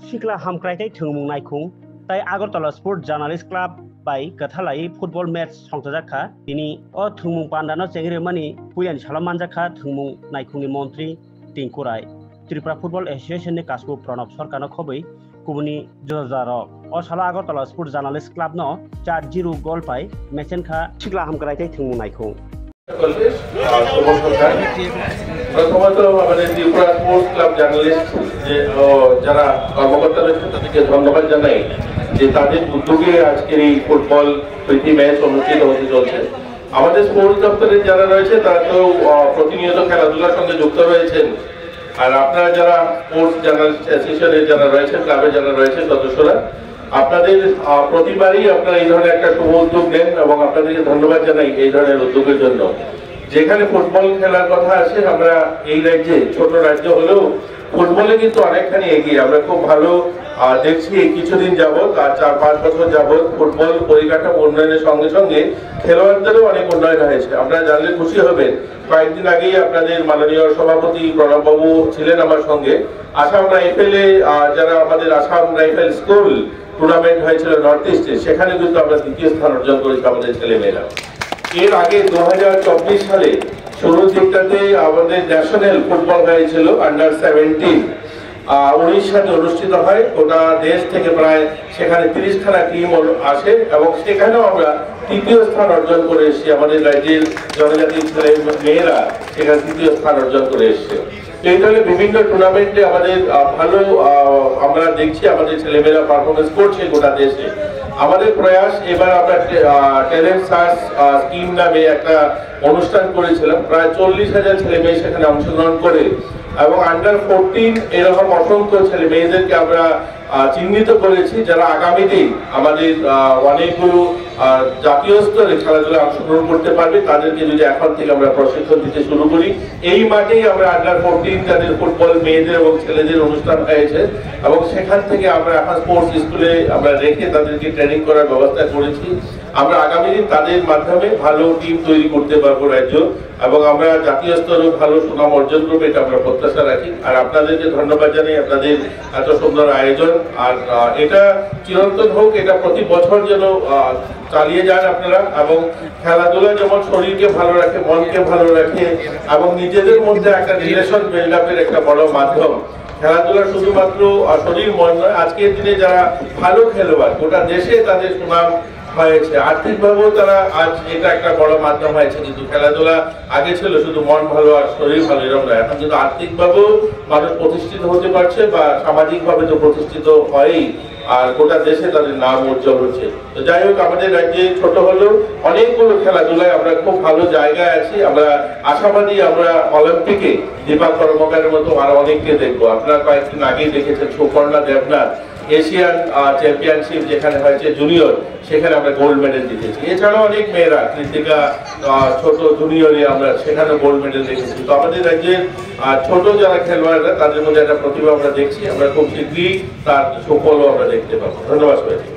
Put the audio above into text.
सिख्ला हामख्रायथाय थोंमुं नायखुं ताई आगरतला स्पोर्ट जार्नालिस्ट क्लाब बाय कथालाई फुटबल मैच संजाखा दिनी अ थोंमुं पान्डानो चेंग्रेमानि पुयानि सालामानजाखा थोंमुं नायखुंनि मन्त्री टिंकु राय त्रिपुरा फुटबल एसोसिएशननि कासबु प्रणब सरकारनो खबै कुबुनि जोजार अ साला आगरतला स्पोर्ट जार्नालिस्ट क्लाबनो 4-0 गोल पाय मेचेनखा सिख्ला हामख्रायथाय थोंमुं नायखुं প্রথমত আমাদের ত্রিপুরা স্পোর্টস ক্লাব জার্নালিস্ট যে যারা কর্মকর্তা রয়েছেন তাদেরকে ধন্যবাদ জানাই যে তাদের উদ্যোগে আজকের এই ফুটবল প্রীতি ম্যাচ অনুষ্ঠিত হতে চলছে। আমাদের স্পোর্টস দপ্তরের যারা রয়েছে তারা তো প্রতিনিয়ত খেলাধুলার সঙ্গে যুক্ত রয়েছেন, আর আপনারা যারা স্পোর্টস জার্নালিস্ট অ্যাসোসিয়েশনের যারা রয়েছেন, ক্লাবে যারা রয়েছেন সদস্যরা, আপনাদের প্রতিবারই আপনারা এই ধরনের একটা শুভ উদ্যোগ নেন এবং আপনাদেরকে ধন্যবাদ জানাই এই ধরনের উদ্যোগের জন্য। যেখানে ফুটবল খেলার কথা আসে, আমরা এই রাজ্যে ছোট রাজ্য হলেও ফুটবলে কিন্তু অনেকখানি এগিয়ে। আমরা খুব ভালো দেখছি কিছুদিন যাবৎ আর 4-5 বছর যাবৎ ফুটবল পরিকাঠামো উন্নয়নের সঙ্গে সঙ্গে খেলোয়াড়দেরও অনেক উন্নয়ন হয়েছে। আপনারা জানলে খুশি হবেন, কয়েকদিন আগেই আপনাদের মাননীয় সভাপতি প্রণববাবু ছিলেন আমার সঙ্গে। আসাম রাইফেলে যারা আমাদের আসাম রাইফেল স্কুল টুর্নামেন্ট হয়েছিল নর্থ ইস্টে, সেখানে কিন্তু আমরা দ্বিতীয় স্থান অর্জন করেছি আমাদের ছেলেমেয়েরা। এর আগে 2024 সালে শুরুর দিকটাতে আমাদের ন্যাশনাল ফুটবল হয়েছিল আন্ডার 17 উড়িষ্যাতে অনুষ্ঠিত হয়। গোটা দেশ থেকে প্রায় সেখানে 30খানা টিম আসে এবং সেখানেও আমরা তৃতীয় স্থান অর্জন করে এসেছি। আমাদের রাজ্যের জনজাতির ছেলে মেয়েরা সেখানে তৃতীয় স্থান অর্জন করে এসছে। এই ধরনের বিভিন্ন টুর্নামেন্টে আমাদের ভালো আমরা দেখছি আমাদের ছেলেমেয়েরা পারফরমেন্স করছে গোটা দেশে। আমাদের প্রয়াস, এবার আমরা ট্যালেন্ট সার্চ স্কিম নামে একটা অনুষ্ঠান করেছিলাম, প্রায় 40,000 ছেলে মেয়ে সেখানে অংশগ্রহণ করে এবং আন্ডার 14 এরকম অসংখ্য ছেলে মেয়েদেরকে আমরা চিহ্নিত করেছি যারা আগামী দিন আমাদের অনেকগুলো জাতীয় স্তরে খেলাধুলায় অংশগ্রহণ করতে পারবে। তাদেরকে যদি এখন থেকে আমরা প্রশিক্ষণ দিতে শুরু করি, এই মাঠেই আমরা আন্ডার 14 তাদের ফুটবল মেয়েদের এবং ছেলেদের অনুষ্ঠান হয়েছে এবং সেখান থেকে আমরা এখন স্পোর্টস স্কুলে আমরা রেখে তাদেরকে ট্রেনিং করার ব্যবস্থা করেছি। আমরা আগামী দিন তাদের মাধ্যমে ভালো টিম তৈরি করতে পারবো রাজ্য এবং আমরা জাতীয় স্তরেও ভালো সুনাম অর্জন করবো, এটা আমরা প্রত্যাশা রাখি। আর আপনাদেরকে ধন্যবাদ জানাই আপনাদের এত সুন্দর আয়োজন। আর এটা চিরন্তন হোক, এটা প্রতি বছর যেন চালিয়ে যান আপনারা। এবং খেলাধুলা যেমন শরীরকে ভালো রাখে, মনকে ভালো রাখে এবং নিজেদের মধ্যে একটা রিলেশন বিল্ড আপের একটা বড় মাধ্যম। খেলাধুলা শুধুমাত্র শরীর মন নয়, আজকের দিনে যারা ভালো খেলোয়াড় গোটা দেশে তাদের সুনাম হয়েছে, আর্থিকভাবেও তারা আজ এটা একটা বড় মাধ্যম হয়েছে। কিন্তু খেলাধুলা আগে ছিল শুধু মন ভালো আর শরীর ভালো এরকম নয়, এখন কিন্তু আর্থিকভাবেও মানুষ প্রতিষ্ঠিত হতে পারছে বা সামাজিকভাবে তো প্রতিষ্ঠিত হয়ই, আর গোটা দেশে তাদের নাম উজ্জ্বল হচ্ছে। তো যাই হোক, আমাদের রাজ্যে ছোট হলেও অনেকগুলো খেলাধুলায় আমরা খুব ভালো জায়গায় আছি। আমরা আশাবাদী আমরা অলিম্পিকে দীপা কর্মকারের মতো আরো অনেককে দেখবো। আপনারা কয়েকদিন আগেই দেখেছেন সুপর্ণা দেবনাথ এশিয়ান চ্যাম্পিয়নশিপ যেখানে হয়েছে জুনিয়র, সেখানে আমরা গোল্ড মেডেল জিতেছি। এছাড়াও অনেক মেয়েরা, কৃতিকা ছোট জুনিয়রে আমরা সেখানে গোল্ড মেডেল দেখেছি। তো আমাদের রাজ্যের ছোট যারা খেলোয়াড়রা তাদের মধ্যে একটা প্রতিভা আমরা দেখছি। আমরা খুব শীঘ্রই তার সুফলও আমরা দেখতে পাবো। ধন্যবাদ সবাইকে।